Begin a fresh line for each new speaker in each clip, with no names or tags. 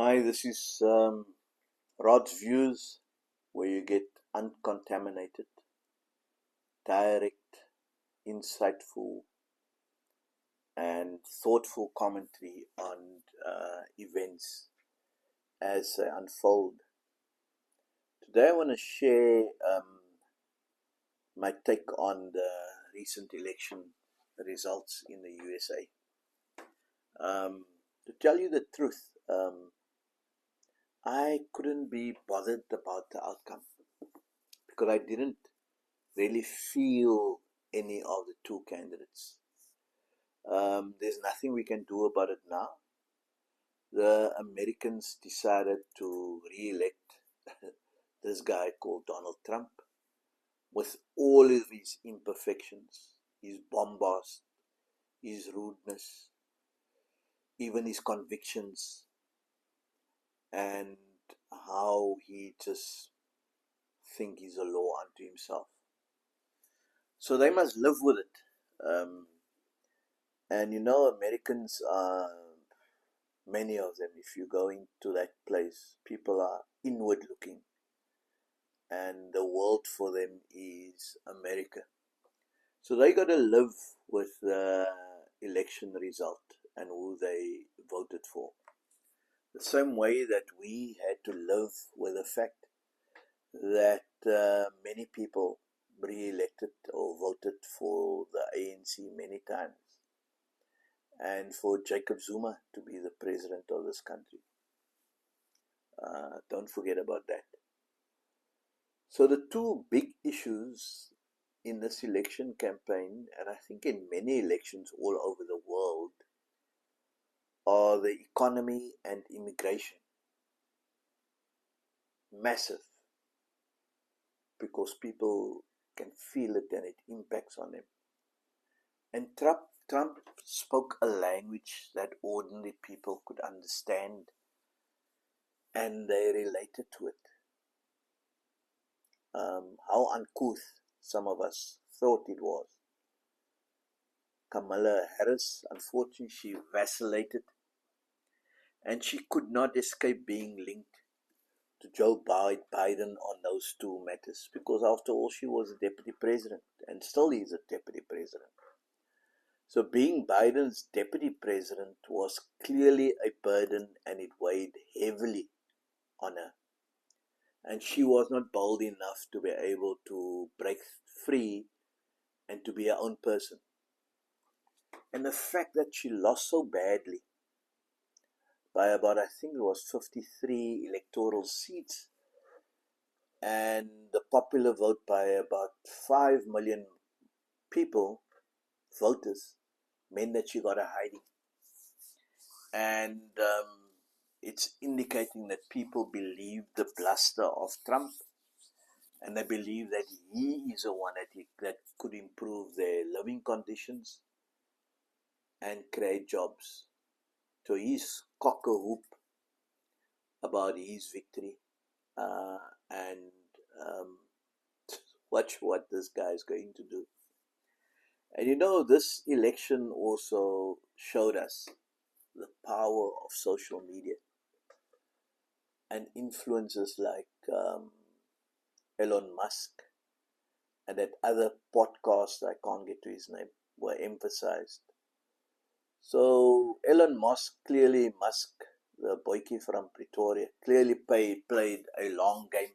Hi, this is Rod's Views, where you get uncontaminated, direct, insightful, and thoughtful commentary on events as they unfold. Today, I want to share my take on the recent election results in the USA. To tell you the truth, I couldn't be bothered about the outcome because I didn't really feel any of the two candidates. There's nothing we can do about it now. The Americans decided to re-elect this guy called Donald Trump with all of his imperfections, his bombast, his rudeness, even his convictions, and how he just think he's a law unto himself. So they must live with it. And Americans are, many of them, if you go into that place, people are inward looking. And the world for them is America. So they got to live with the election result and who they voted for. The same way that we had to live with the fact that many people re-elected or voted for the ANC many times, and for Jacob Zuma to be the president of this country. Don't forget about that. So the two big issues in this election campaign, and I think in many elections all over the world, are the economy and immigration. Massive, because people can feel it and it impacts on them. And Trump spoke a language that ordinary people could understand, and they related to it. How uncouth some of us thought it was. Kamala Harris, unfortunately, she vacillated, and she could not escape being linked to Joe Biden on those two matters, because after all, she was a deputy president and still is a deputy president. So being Biden's deputy president was clearly a burden, and it weighed heavily on her. And she was not bold enough to be able to break free and to be her own person. And the fact that she lost so badly by about, I think it was 53 electoral seats, and the popular vote by about 5 million people, voters, meant that she got a hiding. And it's indicating that people believe the bluster of Trump, and they believe that he is the one that could improve their living conditions and create jobs. So he's cock-a-hoop about his victory, and watch what this guy is going to do. And this election also showed us the power of social media and influencers like Elon Musk and that other podcast, I can't get to his name, were emphasized. So Elon Musk, the boykie from Pretoria, clearly played a long game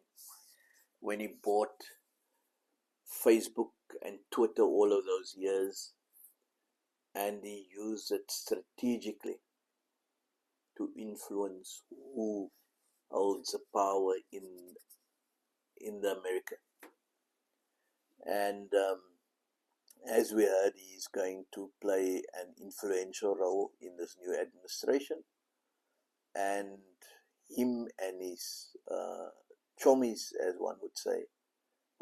when he bought Facebook and Twitter all of those years, and he used it strategically to influence who holds the power in the America. And as we heard, he's going to play an influential role in this new administration, and him and his chommies, as one would say,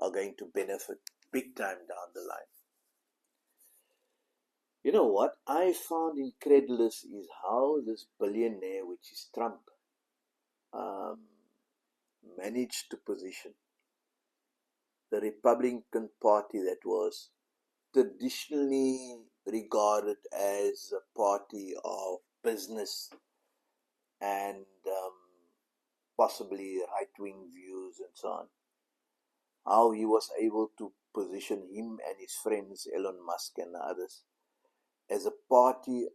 are going to benefit big time down the line. You know what I found incredulous is how this billionaire, which is Trump, managed to position the Republican Party, that was traditionally regarded as a party of business and possibly right-wing views and so on, how he was able to position him and his friends, Elon Musk and others, as a party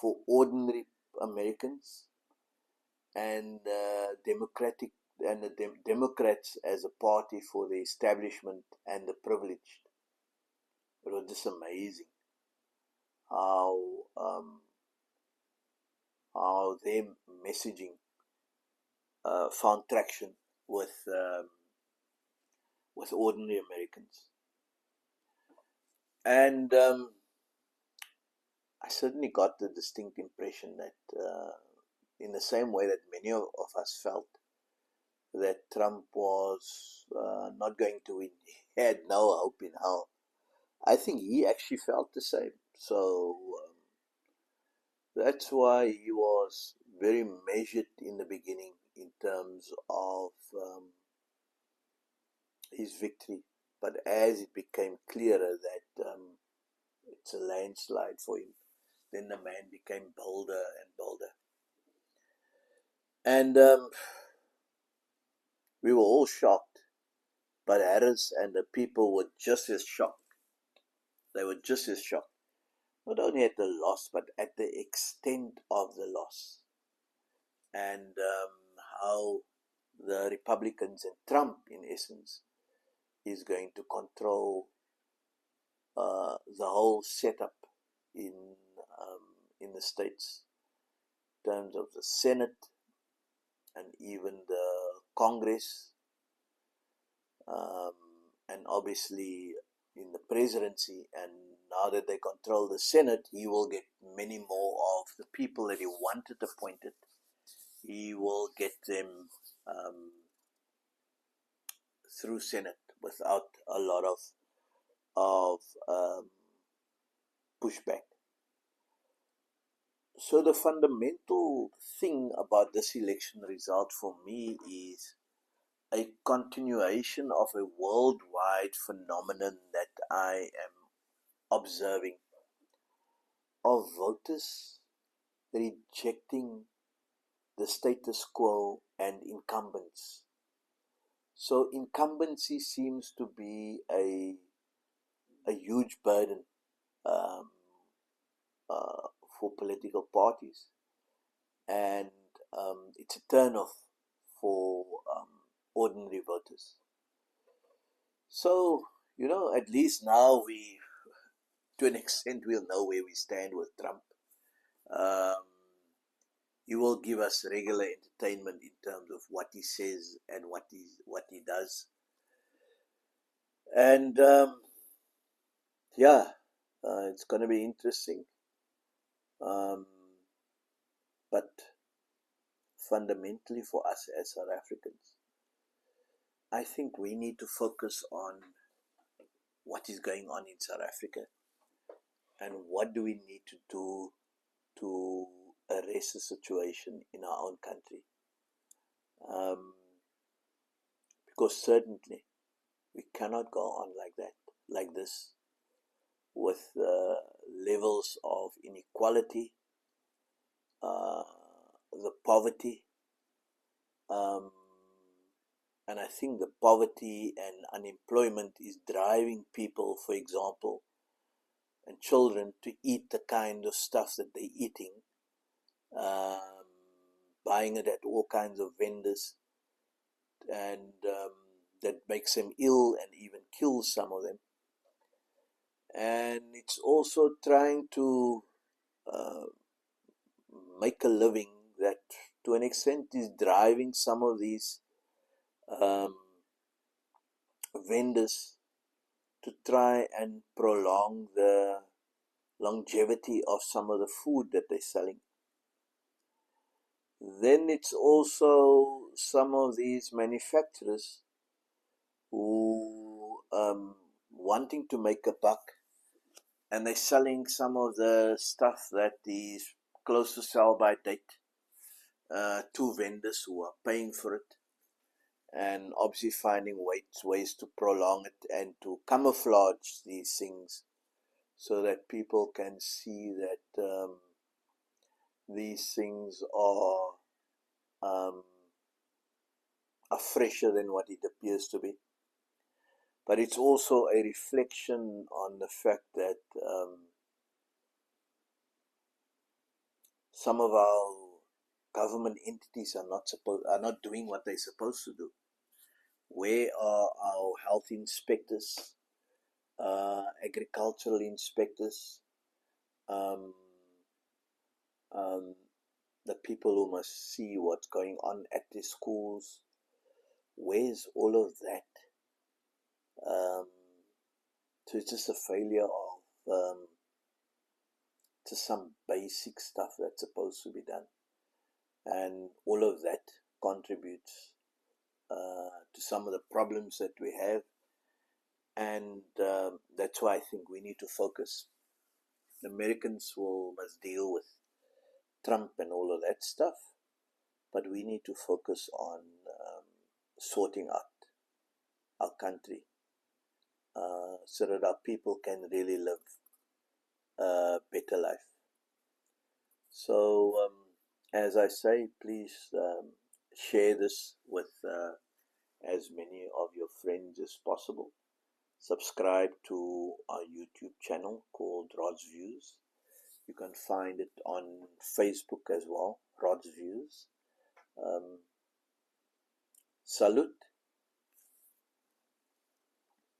for ordinary Americans, and Democrats as a party for the establishment and the privileged. It was just amazing how their messaging found traction with ordinary Americans. And I certainly got the distinct impression that, in the same way that many of us felt that Trump was not going to win, he had no hope in hell, I think he actually felt the same. So that's why he was very measured in the beginning in terms of his victory. But as it became clearer that it's a landslide for him, then the man became bolder and bolder. And we were all shocked, but Harris and the people were just as shocked. They were just as shocked, not only at the loss, but at the extent of the loss, and how the Republicans and Trump, in essence, is going to control the whole setup in the States, in terms of the Senate and even the Congress, and obviously in the presidency. And now that they control the Senate, he will get many more of the people that he wanted appointed. He will get them through Senate without a lot of pushback. So the fundamental thing about this election result for me is a continuation of a worldwide phenomenon that I am observing, of voters rejecting the status quo and incumbents. So incumbency seems to be a huge burden for political parties, and it's a turnoff for ordinary voters. So, at least now to an extent, we'll know where we stand with Trump. He will give us regular entertainment in terms of what he says and what he does. And it's going to be interesting. But fundamentally for us as South Africans, I think we need to focus on what is going on in South Africa and what do we need to do to arrest the situation in our own country. Because certainly we cannot go on like this, with levels of inequality, the poverty, and I think the poverty and unemployment is driving people, for example, and children, to eat the kind of stuff that they're eating, buying it at all kinds of vendors, and that makes them ill and even kills some of them. And it's also trying to make a living that, to an extent, is driving some of these vendors to try and prolong the longevity of some of the food that they're selling. Then it's also some of these manufacturers who wanting to make a buck, and they're selling some of the stuff that is close to sell by date to vendors who are paying for it, and obviously finding ways to prolong it and to camouflage these things so that people can see that these things are are fresher than what it appears to be. But it's also a reflection on the fact that some of our government entities are not doing what they're supposed to do. Where are our health inspectors, agricultural inspectors, um, um, the people who must see what's going on at the schools? Where's all of that? So it's just a failure of just some basic stuff that's supposed to be done. And all of that contributes to some of the problems that we have. And that's why I think we need to focus. The Americans must deal with Trump and all of that stuff, but we need to focus on sorting out our country so that our people can really live a better life. So, as I say, please share this with as many of your friends as possible. Subscribe to our YouTube channel called Rod's Views. You can find it on Facebook as well, Rod's Views. Salute.